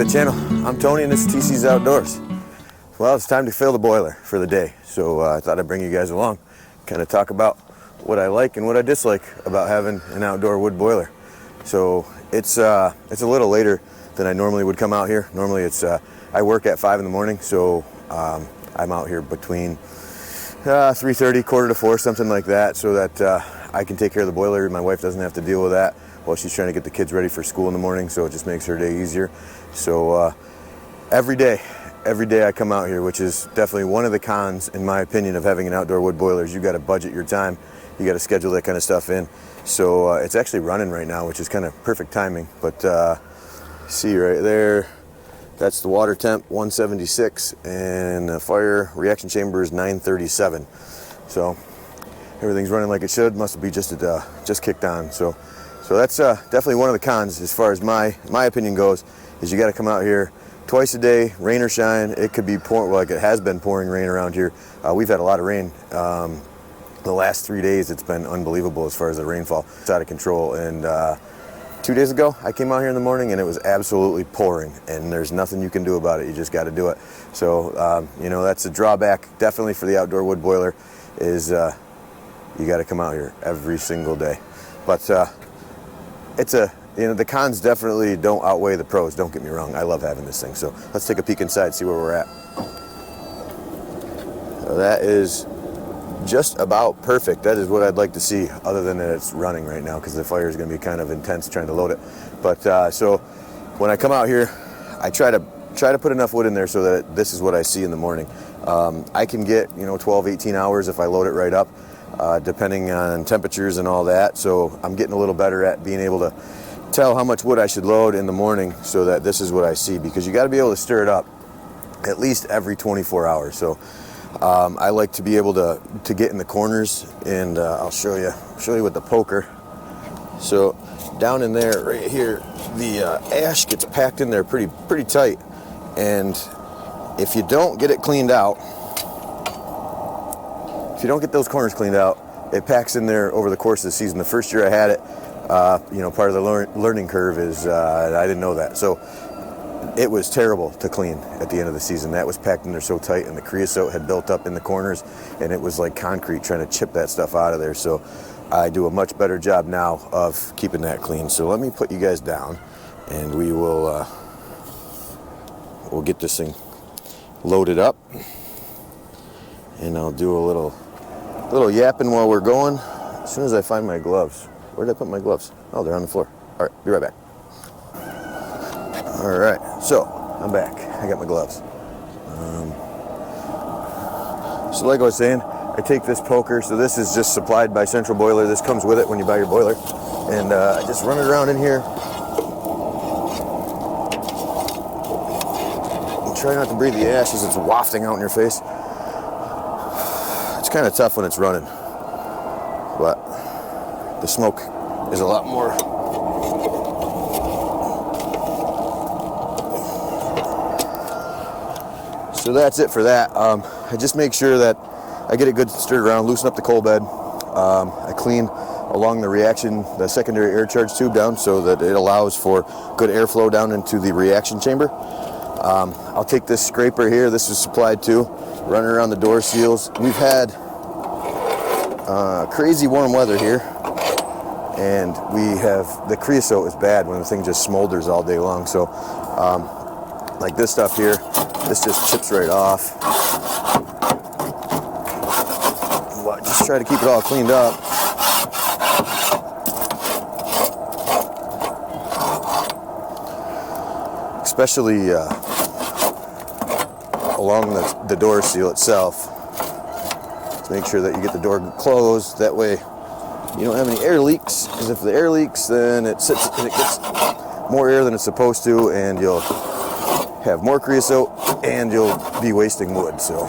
to the channel. I'm Tony and this is TC's Outdoors. Well, it's time to fill the boiler for the day, so I thought I'd bring you guys along, kind of talk about what I like and what I dislike about having an outdoor wood boiler. So it's a little later than I normally would come out here. Normally it's I work at 5 in the morning, so I'm out here between 3:30, quarter to 4, something like that, so that I can take care of the boiler. My wife doesn't have to deal with that while she's trying to get the kids ready for school in the morning, so it just makes her day easier. So every day I come out here, which is definitely one of the cons, in my opinion, of having an outdoor wood boiler, is you got to budget your time. You got to schedule that kind of stuff in. So it's actually running right now, which is kind of perfect timing. But see right there, that's the water temp, 176, and the fire reaction chamber is 937. So everything's running like it should. Must be just kicked on. So that's definitely one of the cons, as far as my opinion goes, is you got to come out here twice a day, rain or shine. It could be pouring, like it has been pouring rain around here. We've had a lot of rain. The last 3 days, it's been unbelievable as far as the rainfall. It's out of control. And 2 days ago, I came out here in the morning and it was absolutely pouring, and there's nothing you can do about it. You just got to do it. So, you know, that's a drawback definitely for the outdoor wood boiler, is you got to come out here every single day. But the cons definitely don't outweigh the pros, don't get me wrong. I love having this thing. So let's take a peek inside, see where we're at. So that is just about perfect. That is what I'd like to see, other than that it's running right now, because the fire is going to be kind of intense trying to load it. But so when I come out here, I try to put enough wood in there so that this is what I see in the morning. I can get 12, 18 hours if I load it right up, depending on temperatures and all that. So I'm getting a little better at being able to tell how much wood I should load in the morning, so that this is what I see, because you got to be able to stir it up at least every 24 hours. So I like to be able to get in the corners, and I'll show you with the poker. So down in there, right here, the ash gets packed in there pretty tight, and if you don't get it cleaned out, if you don't get those corners cleaned out, it packs in there over the course of the season. The first year I had it, part of the learning curve is I didn't know that, so it was terrible to clean at the end of the season. That was packed in there so tight, and the creosote had built up in the corners, and it was like concrete trying to chip that stuff out of there. So I do a much better job now of keeping that clean. So let me put you guys down, and we will we'll get this thing loaded up, and I'll do a little yapping while we're going. As soon as I find my gloves. Where did I put my gloves? Oh, they're on the floor. All right, be right back. All right, so I'm back. I got my gloves. So like I was saying, I take this poker. So this is just supplied by Central Boiler. This comes with it when you buy your boiler. And I just run it around in here. And try not to breathe the ash as it's wafting out in your face. It's kind of tough when it's running, but the smoke is a lot more. So that's it for that. I just make sure that I get it good stirred around, loosen up the coal bed. I clean along the secondary air charge tube down, so that it allows for good airflow down into the reaction chamber. I'll take this scraper here. This is supplied too. Run it around the door seals. We've had crazy warm weather here, and the creosote is bad when the thing just smolders all day long. So like this stuff here, this just chips right off. Just try to keep it all cleaned up. Especially along the door seal itself. Just make sure that you get the door closed. That way you don't have any air leaks, because if the air leaks, then it sits and it gets more air than it's supposed to, and you'll have more creosote and you'll be wasting wood. So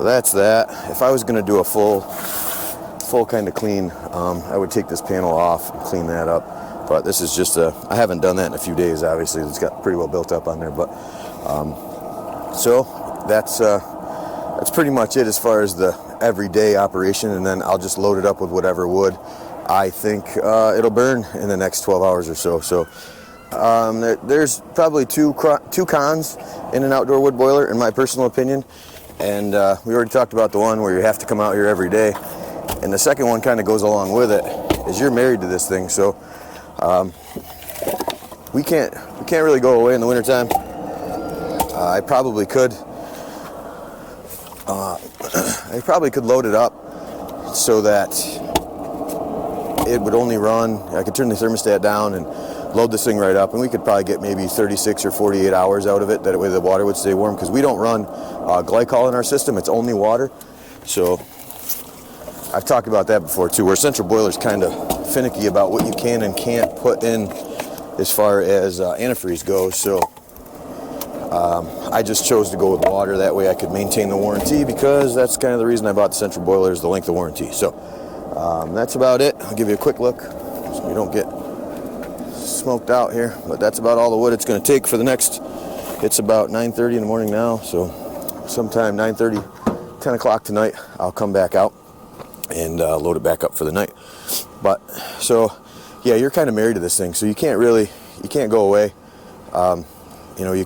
that's that. If I was going to do a full kind of clean, I would take this panel off and clean that up. But this is just I haven't done that in a few days, obviously. It's got pretty well built up on there. But so that's that's pretty much it as far as the everyday operation, and then I'll just load it up with whatever wood I think it'll burn in the next 12 hours or so. So there's probably two cons in an outdoor wood boiler, in my personal opinion. And we already talked about the one where you have to come out here every day. And the second one kind of goes along with it, is you're married to this thing. So we can't really go away in the wintertime. I probably could load it up so that it would only run, I could turn the thermostat down and load this thing right up, and we could probably get maybe 36 or 48 hours out of it. That way the water would stay warm, because we don't run glycol in our system. It's only water. So I've talked about that before too, where central boiler's kind of finicky about what you can and can't put in as far as antifreeze goes. So I just chose to go with water. That way I could maintain the warranty, because that's kind of the reason I bought the central boiler, is the length of warranty. So that's about it. I'll give you a quick look so we don't get smoked out here, but that's about all the wood it's going to take for the next, it's about 9:30 in the morning now, so sometime 9:30, 10 o'clock tonight, I'll come back out and load it back up for the night. But so yeah, you're kind of married to this thing, so you can't go away. You know,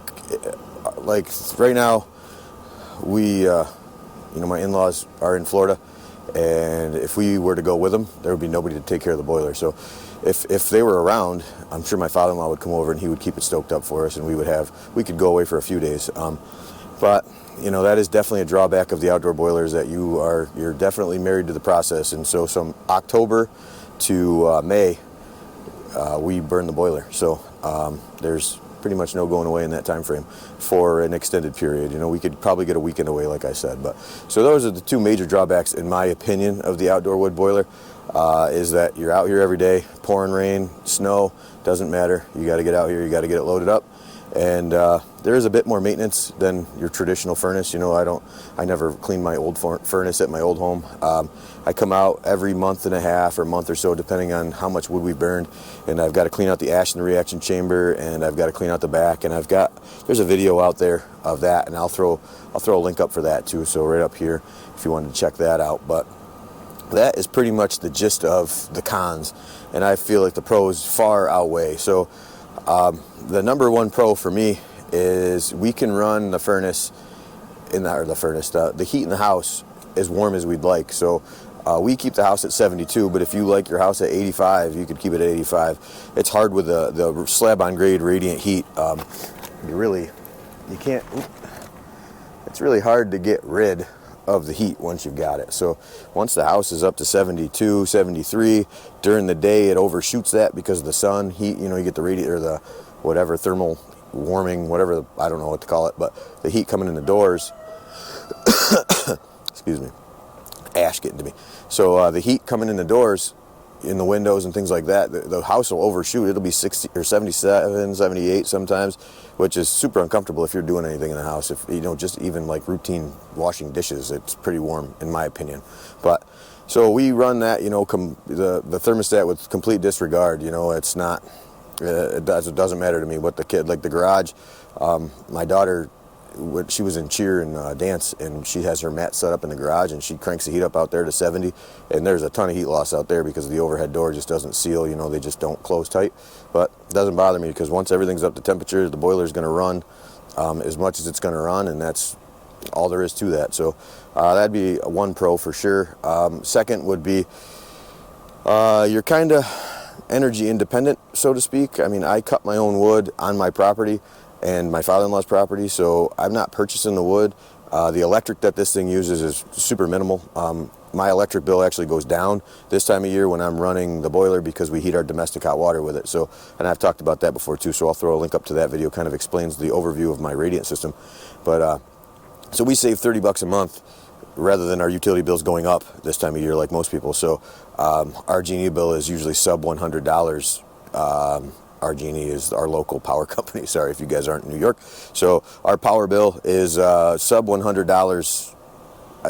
like right now, we my in-laws are in Florida, and if we were to go with them, there would be nobody to take care of the boiler. So if they were around, I'm sure my father-in-law would come over and he would keep it stoked up for us, and we could go away for a few days. But that is definitely a drawback of the outdoor boilers, that you're definitely married to the process. And so from October to May, we burn the boiler. So there's pretty much no going away in that time frame for an extended period. We could probably get a weekend away, like I said. But so those are the two major drawbacks, in my opinion, of the outdoor wood boiler. Is that you're out here every day, pouring rain, snow, doesn't matter. You got to get out here, you got to get it loaded up. And there is a bit more maintenance than your traditional furnace. I never clean my old furnace at my old home. I come out every month and a half or month or so, depending on how much wood we burned, and I've got to clean out the ash in the reaction chamber, and I've got to clean out the back, and there's a video out there of that, and I'll throw a link up for that too, so right up here if you wanted to check that out. But that is pretty much the gist of the cons, and I feel like the pros far outweigh. So the number one pro for me is we can run the furnace the heat in the house as warm as we'd like. So we keep the house at 72, but if you like your house at 85, you could keep it at 85. It's hard with the slab on grade radiant heat. It's really hard to get rid of the heat once you've got it. So once the house is up to 72, 73, during the day it overshoots that because of the sun heat. You get the radiator, the whatever thermal warming, whatever, I don't know what to call it, but the heat coming in the doors. Excuse me, ash getting to me. So the heat coming in the doors, in the windows and things like that, the house will overshoot. It'll be 60 or 77, 78 sometimes, which is super uncomfortable if you're doing anything in the house. If just even like routine washing dishes, it's pretty warm in my opinion. But so we run that, the thermostat with complete disregard. It's not, it doesn't matter to me what the garage. My daughter, she was in cheer and dance, and she has her mat set up in the garage, and she cranks the heat up out there to 70, and there's a ton of heat loss out there because the overhead door just doesn't seal. They just don't close tight. But it doesn't bother me, because once everything's up to temperature, the boiler's going to run as much as it's going to run, and that's all there is to that. So that'd be one pro for sure. Second would be you're kind of energy independent, so to speak. I mean, I cut my own wood on my property and my father-in-law's property, so I'm not purchasing the wood. The electric that this thing uses is super minimal. My electric bill actually goes down this time of year when I'm running the boiler, because we heat our domestic hot water with it. So, and I've talked about that before too, so I'll throw a link up to that video. Kind of explains the overview of my radiant system. But so we save $30 a month rather than our utility bills going up this time of year like most people. So our Genie bill is usually sub $100. RG&E is our local power company. Sorry if you guys aren't in New York. So our power bill is sub $100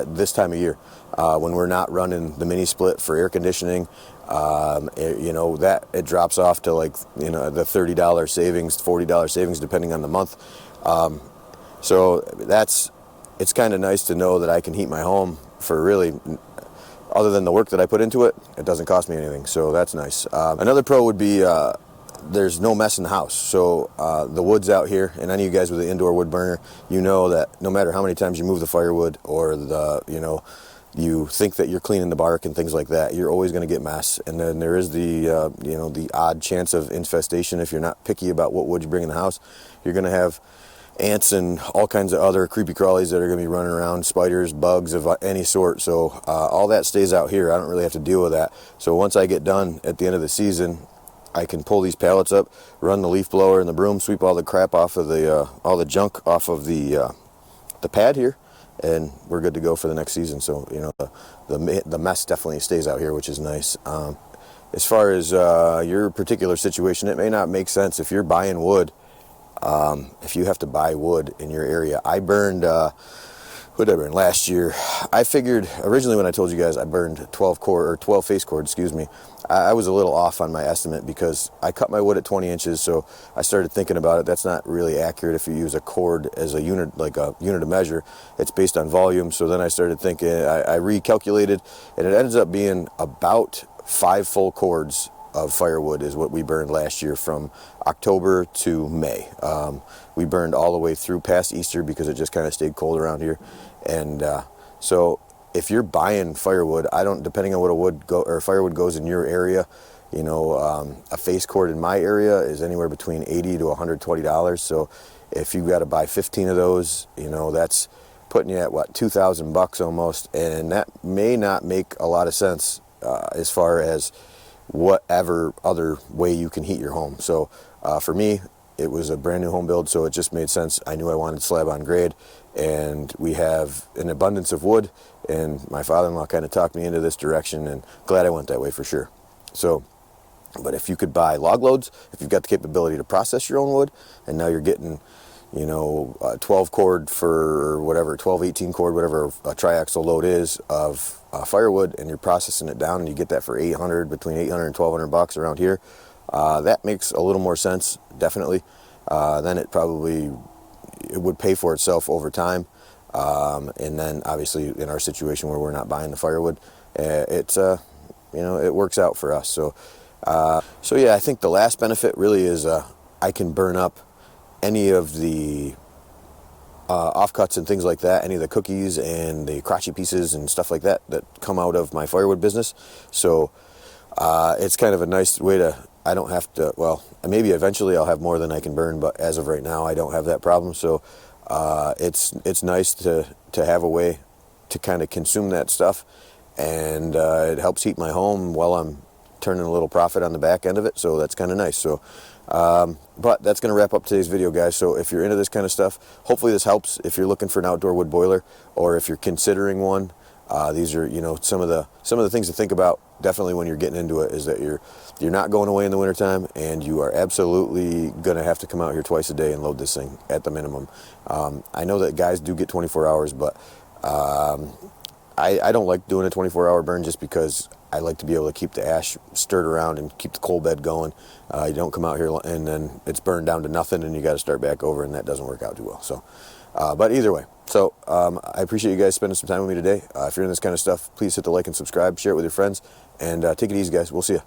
this time of year when we're not running the mini split for air conditioning. It drops off to the $30 savings, $40 savings depending on the month. So that's it's kind of nice to know that I can heat my home for really, other than the work that I put into it, it doesn't cost me anything, so that's nice. Another pro would be there's no mess in the house. So the wood's out here, and any of you guys with an indoor wood burner, you know that no matter how many times you move the firewood or you think that you're cleaning the bark and things like that, you're always going to get mess. And then there is the the odd chance of infestation. If you're not picky about what wood you bring in the house, you're going to have ants and all kinds of other creepy crawlies that are going to be running around, spiders, bugs of any sort. So all that stays out here. I don't really have to deal with that. So once I get done at the end of the season, I can pull these pallets up, run the leaf blower and the broom, sweep all the crap off of all the junk off of the pad here, and we're good to go for the next season. So the mess definitely stays out here, which is nice. As far as your particular situation, it may not make sense if you're buying wood. If you have to buy wood in your area, I burned what did I burn last year? I figured originally when I told you guys I burned 12 face cord, excuse me, I was a little off on my estimate because I cut my wood at 20 inches. So I started thinking about it. That's not really accurate if you use a cord as a unit, like a unit of measure. It's based on volume. So then I started thinking, I recalculated, and it ends up being about 5 full cords of firewood is what we burned last year from October to May. We burned all the way through past Easter because it just kind of stayed cold around here. And so if you're buying firewood, depending on what firewood goes in your area, a face cord in my area is anywhere between $80 to $120. So if you've got to buy 15 of those, that's putting you at what, $2,000 almost, and that may not make a lot of sense as far as whatever other way you can heat your home. So for me, it was a brand new home build, so it just made sense. I knew I wanted slab on grade, and we have an abundance of wood, and my father-in-law kind of talked me into this direction, and glad I went that way for sure. So, but if you could buy log loads, if you've got the capability to process your own wood, and now you're getting 12 cord for whatever, 12, 18 cord, whatever a triaxle load is of firewood, and you're processing it down, and you get that for between $800 and $1,200 around here. That makes a little more sense, definitely. Then it would pay for itself over time. And then obviously in our situation where we're not buying the firewood, it works out for us. So yeah, I think the last benefit really is I can burn up any of the offcuts and things like that, any of the cookies and the crotchy pieces and stuff like that come out of my firewood business. So it's kind of a nice way to, I don't have to, well, maybe eventually I'll have more than I can burn, but as of right now, I don't have that problem. So it's nice to have a way to kind of consume that stuff, and it helps heat my home while I'm turning a little profit on the back end of it. So that's kind of nice. So but that's going to wrap up today's video, guys. So if you're into this kind of stuff, hopefully this helps. If you're looking for an outdoor wood boiler, or if you're considering one, these are some of the things to think about. Definitely when you're getting into it is that you're not going away in the wintertime, and you are absolutely going to have to come out here twice a day and load this thing at the minimum. I know that guys do get 24 hours, but I don't like doing a 24-hour burn just because I like to be able to keep the ash stirred around and keep the coal bed going. You don't come out here and then it's burned down to nothing and you got to start back over, and that doesn't work out too well. So, but either way, so I appreciate you guys spending some time with me today. If you're in this kind of stuff, please hit the like and subscribe, share it with your friends, and take it easy, guys. We'll see you.